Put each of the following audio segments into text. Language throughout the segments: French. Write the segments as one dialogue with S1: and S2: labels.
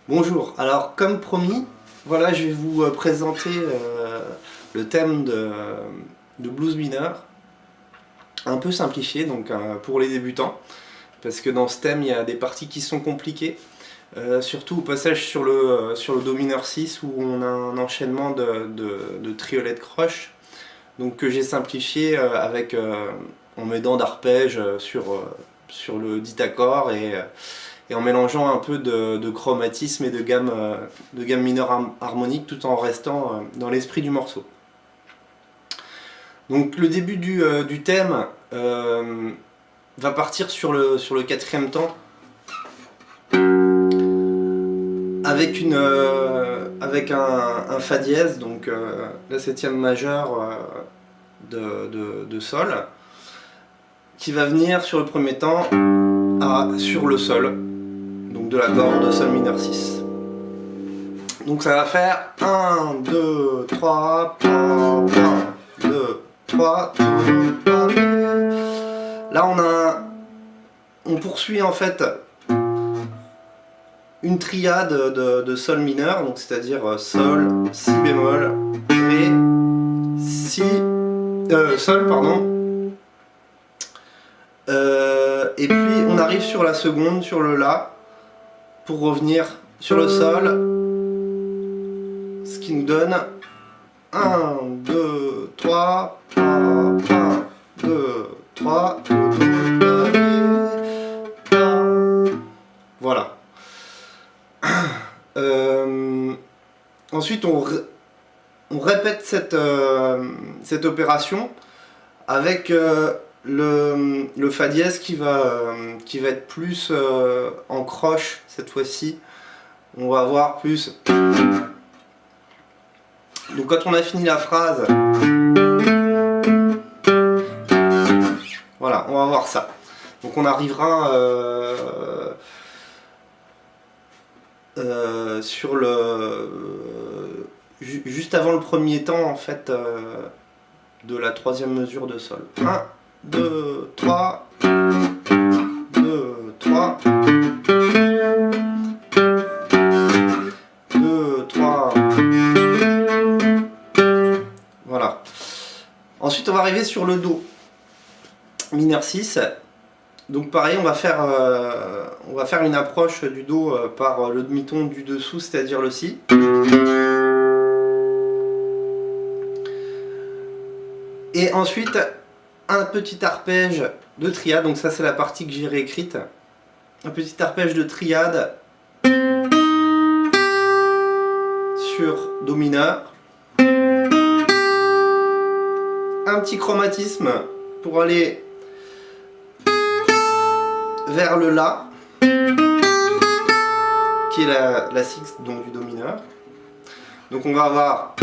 S1: Bonjour, alors comme promis, voilà, je vais vous présenter le thème de blues mineur, un peu simplifié donc pour les débutants, parce que dans ce thème il y a des parties qui sont compliquées, surtout au passage sur le do mineur 6 où on a un enchaînement de triolets de croche, donc que j'ai simplifié en m'aidant d'arpèges sur le dit accord et en mélangeant un peu de chromatisme et de gamme mineure harmonique tout en restant dans l'esprit du morceau. Donc le début du thème va partir sur le quatrième temps avec un fa dièse, donc la septième majeure de sol, qui va venir sur le premier temps sur le sol, donc de l'accord de sol mineur 6. Donc ça va faire 1, 2, 3, 1, 2, 3, 2, 3. Là on poursuit en fait une triade de sol mineur, donc c'est-à-dire sol, si bémol, ré, si, sol pardon. Et puis on arrive sur la seconde, sur le la, pour revenir sur le sol, ce qui nous donne 1, 2, 3, 1, 2, 3, 2, voilà. Ensuite on répète cette opération avec le fa dièse qui va être plus en croche cette fois-ci. On va avoir plus. Donc quand on a fini la phrase, voilà, on va voir ça. Donc on arrivera sur juste avant le premier temps en fait de la troisième mesure de sol. 1, 2, 3, 2, 3, 2, 3. Voilà. Ensuite on va arriver sur le do mineur 6. Donc pareil, on va faire une approche du do par le demi-ton du dessous, c'est-à-dire le si. Et ensuite un petit arpège de triade, donc ça c'est la partie que j'ai réécrite. Un petit arpège de triade sur do mineur. Un petit chromatisme pour aller vers le la, qui est la sixte donc du do mineur. Donc on va avoir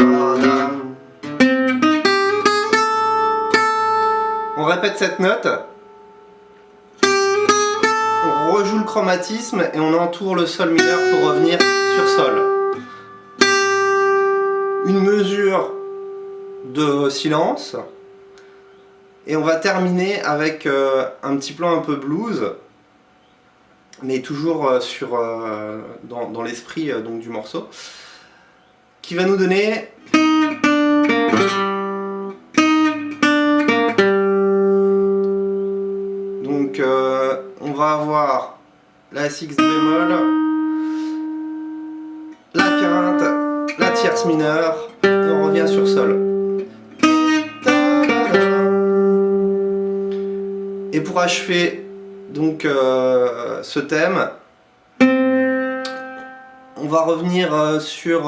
S1: on répète cette note, on rejoue le chromatisme et on entoure le sol mineur pour revenir sur sol. Une mesure de silence et on va terminer avec un petit plan un peu blues, mais toujours dans l'esprit donc du morceau, qui va nous donner donc on va avoir la sixte bémol, la quinte, la tierce mineure et on revient sur sol. Et pour achever donc ce thème, on va revenir sur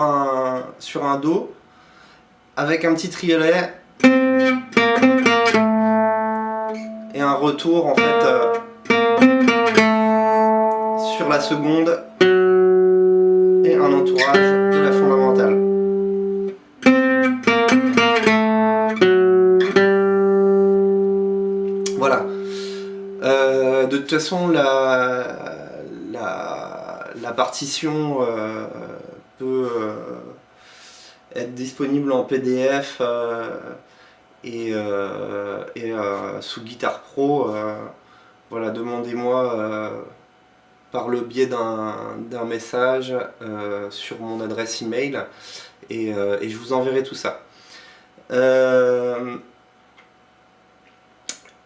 S1: un do avec un petit triolet et un retour en fait sur la seconde et un entourage de la fondamentale. Voilà. De toute façon, la partition peut être disponible en PDF et sous Guitar Pro. Voilà, demandez-moi par le biais d'un message sur mon adresse email et je vous enverrai tout ça.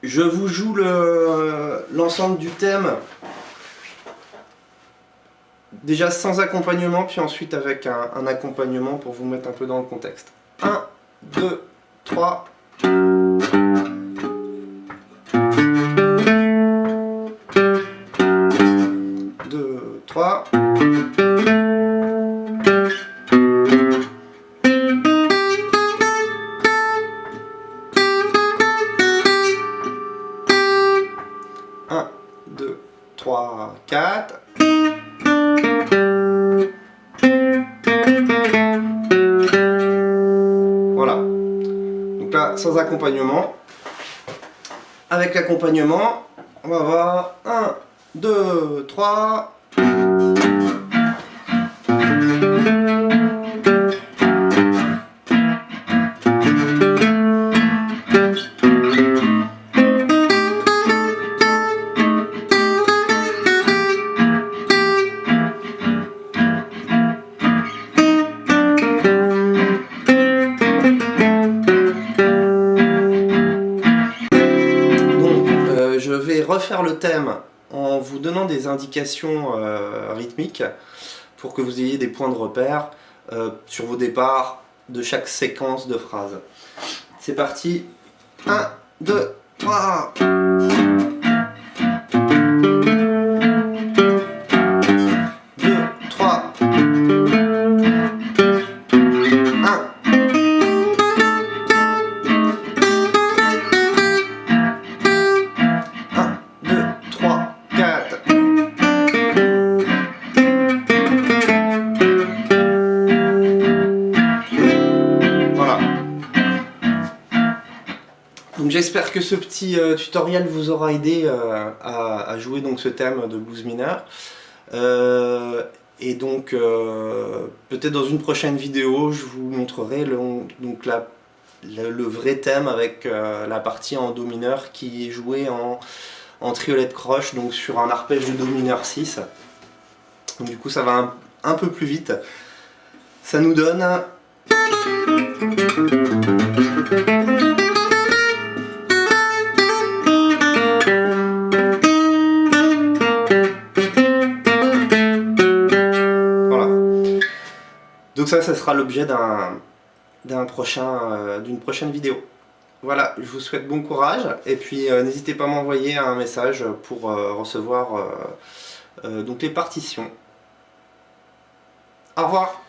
S1: Je vous joue l'ensemble du thème déjà sans accompagnement, puis ensuite avec un accompagnement pour vous mettre un peu dans le contexte. 1, 2, 3. 2, 3. Un, 2, 3, 4. Voilà. Donc là, sans accompagnement. Avec l'accompagnement, on va voir 1, 2, 3. Je vais refaire le thème en vous donnant des indications rythmiques pour que vous ayez des points de repère sur vos départs de chaque séquence de phrases. C'est parti. 1, 2, 3. 2, 3. 1. 2, 3, 4. Voilà. Donc j'espère que ce petit tutoriel vous aura aidé à jouer donc ce thème de blues mineur. Et donc peut-être dans une prochaine vidéo je vous montrerai le vrai thème avec la partie en do mineur qui est jouée en triolette croche, donc sur un arpège de do mineur 6. Donc du coup ça va un peu plus vite. Ça nous donne... Voilà. Donc ça sera l'objet d'une prochaine vidéo. Voilà, je vous souhaite bon courage et puis n'hésitez pas à m'envoyer un message pour recevoir donc les partitions. Au revoir.